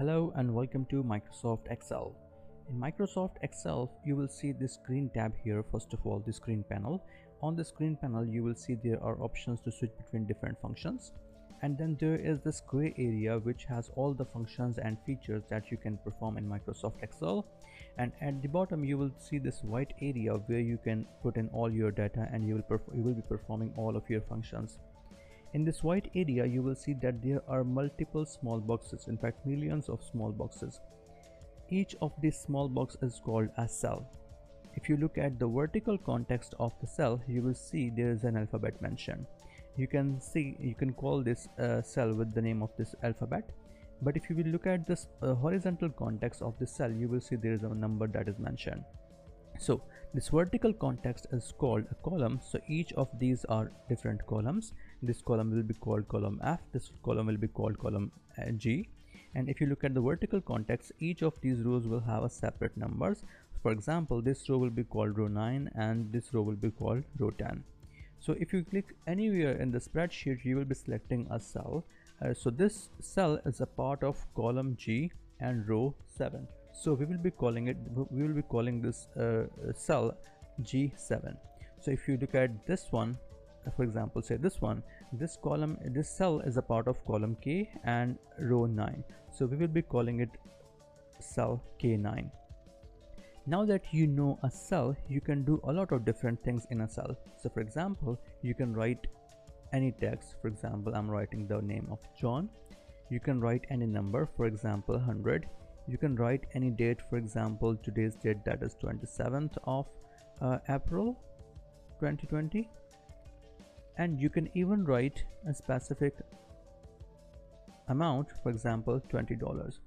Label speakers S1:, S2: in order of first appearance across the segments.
S1: Hello and welcome to Microsoft Excel. In Microsoft Excel, you will see this screen tab here. First of all, the screen panel. On the screen panel, you will see there are options to switch between different functions. And then there is this gray area which has all the functions and features that you can perform in Microsoft Excel. And at the bottom, you will see this white area where you can put in all your data and you will be performing all of your functions. In this white area, you will see that there are multiple small boxes, in fact millions of small boxes. Each of these small boxes is called a cell. If you look at the vertical context of the cell, you will see there is an alphabet mentioned. You can call this cell with the name of this alphabet. But if you will look at this horizontal context of the cell, you will see there is a number that is mentioned. So this vertical context is called a column. So each of these are different columns. This column will be called column F, this column will be called column G. And if you look at the vertical context, each of these rows will have a separate numbers. For example, this row will be called row 9 and this row will be called row 10. So if you click anywhere in the spreadsheet, you will be selecting a cell. So this cell is a part of column G and row 7. So we will be calling this cell G7. So if you look at this one, for example, say this cell is a part of column K and row 9. So we will be calling it cell K9. Now that you know a cell, you can do a lot of different things in a cell. So for example, you can write any text. For example, I'm writing the name of John. You can write any number, for example 100. You can write any date, for example today's date, that is 27th of April 2020. And you can even write a specific amount, for example $20.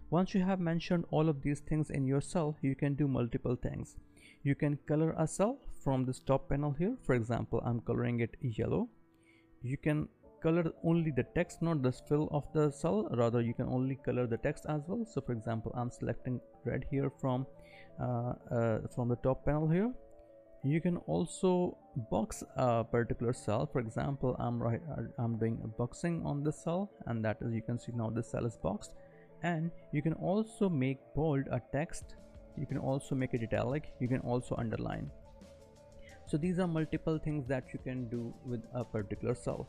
S1: Once you have mentioned all of these things in your cell, you can do multiple things. You can color a cell from this top panel here. For example, I'm coloring it yellow. You can color only the text, not the fill of the cell, rather you can only color the text as well. So for example, I'm selecting red here from the top panel here. You can also box a particular cell. For example, I'm doing a boxing on this cell, and that is, you can see now this cell is boxed. And you can also make bold a text, you can also make it italic, you can also underline. So these are multiple things that you can do with a particular cell.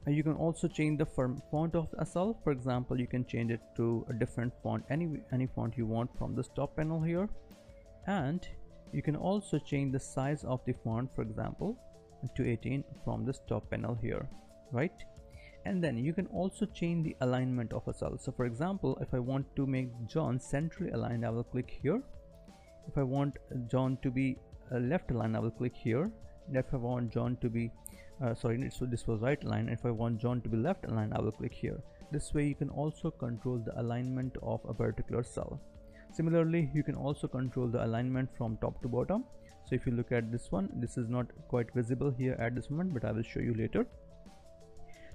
S1: You can also change the font of a cell. For example, you can change it to a different font, any font you want from this top panel here. And you can also change the size of the font, for example to 18 from this top panel here, right? And then you can also change the alignment of a cell. So for example, if I want to make John centrally aligned, I will click here. If I want John to be left aligned, I will click here. And if I want John to be so this was right aligned. If I want John to be left aligned, I will click here. This way you can also control the alignment of a particular cell. Similarly, you can also control the alignment from top to bottom. So if you look at this one, this is not quite visible here at this moment, but I will show you later.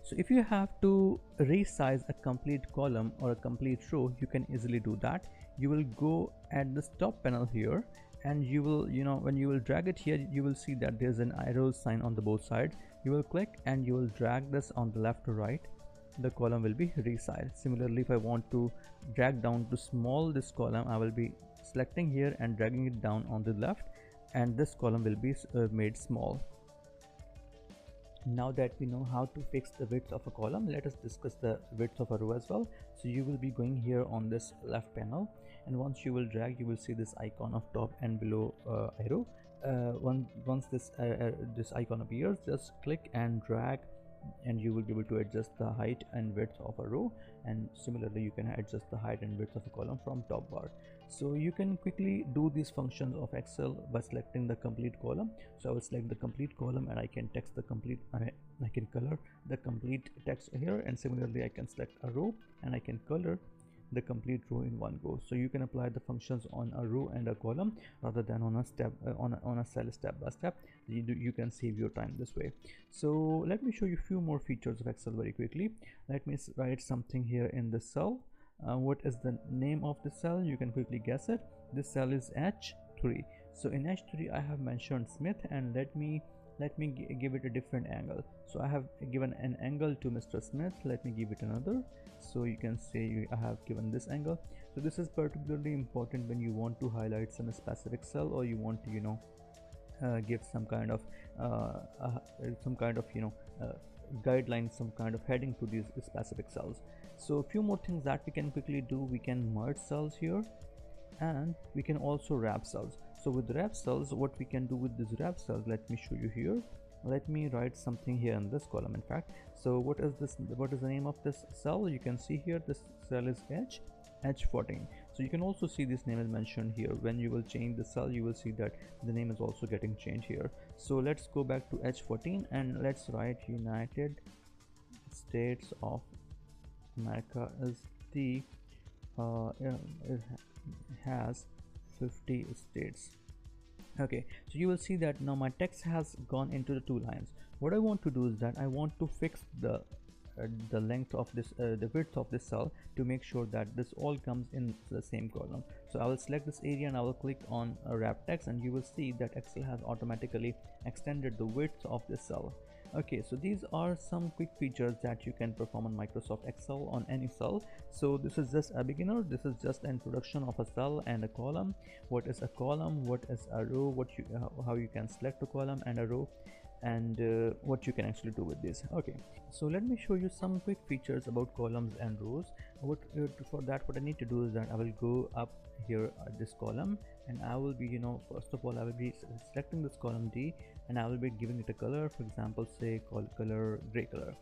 S1: So if you have to resize a complete column or a complete row, you can easily do that. You will go at this top panel here, and you will, when you will drag it here, you will see that there's an arrow sign on the both sides. You will click and you will drag this on the left to right. The column will be resized. Similarly, if I want to drag down to small this column, I will be selecting here and dragging it down on the left, and this column will be made small. Now that we know how to fix the width of a column, let us discuss the width of a row as well. So you will be going here on this left panel, and once you will drag, you will see this icon of top and below arrow. Once this icon appears, just click and drag, and you will be able to adjust the height and width of a row. And similarly, you can adjust the height and width of a column from top bar. So you can quickly do these functions of Excel by selecting the complete column. So I will select the complete column, and I can text the complete, I can color the complete text here. And similarly, I can select a row and I can color the complete row in one go. So you can apply the functions on a row and a column rather than on a cell step by step. You can save your time this way. So let me show you a few more features of Excel very quickly. Let me write something here in the cell. What is the name of the cell? You can quickly guess it. This cell is H3. So in H3 I have mentioned Smith, and let me let me give it a different angle. So I have given an angle to Mr. Smith. Let me give it another. So you can say I have given this angle. So this is particularly important when you want to highlight some specific cell, or you want to give some kind of guidelines, some kind of heading to these specific cells. So a few more things that we can quickly do: we can merge cells here, and we can also wrap cells. So with wrap cells, what we can do with these wrap cells, let me show you here. Let me write something here in this column, in fact. So what is this, what is the name of this cell? You can see here this cell is H14. So you can also see this name is mentioned here. When you will change the cell, you will see that the name is also getting changed here. So let's go back to H14 and let's write United States of America is the it has 50 states. Okay, so you will see that now my text has gone into the two lines. What I want to do is that I want to fix the length of this the width of this cell, to make sure that this all comes in the same column. So I will select this area and I will click on wrap text, and you will see that Excel has automatically extended the width of this cell. Okay, so these are some quick features that you can perform on Microsoft Excel on any cell. So this is just a beginner, this is just an introduction of a cell and a column. What is a column, what is a row, what you how you can select a column and a row, and what you can actually do with this. Okay, so let me show you some quick features about columns and rows. For that, what I need to do is that I will go up here at this column, and I will be first of all I will be selecting this column D, and I will be giving it a color, for example say color gray color.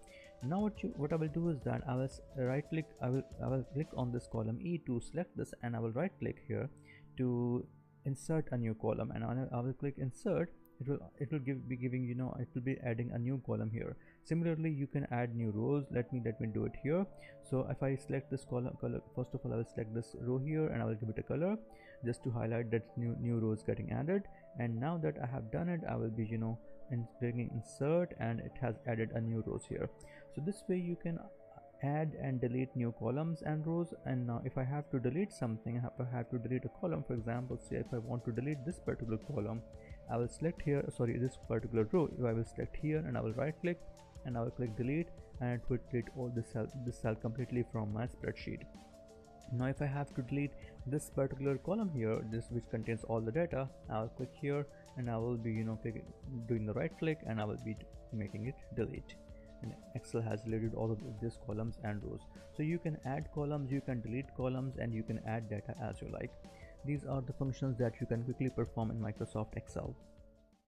S1: Now what I will do is that I will right click, I will click on this column E to select this, and I will right click here to insert a new column, and I will click insert. It will be giving it will be adding a new column here. Similarly, you can add new rows. Let me do it here. So if I select this color, first of all I will select this row here, and I will give it a color just to highlight that new rows getting added. And now that I have done it, I will be clicking insert, and it has added a new rows here. So this way you can add and delete new columns and rows. And now if I have to delete something, I have to delete a column, for example say if I want to delete this particular column, I will select here, sorry, this particular row, I will select here, and I will right click, and I will click delete, and it will delete all this cell completely from my spreadsheet. Now if I have to delete this particular column here, this which contains all the data, I will click here, and I will be doing the right click, and I will be making it delete. And Excel has deleted all of these columns and rows. So you can add columns, you can delete columns, and you can add data as you like. These are the functions that you can quickly perform in Microsoft Excel.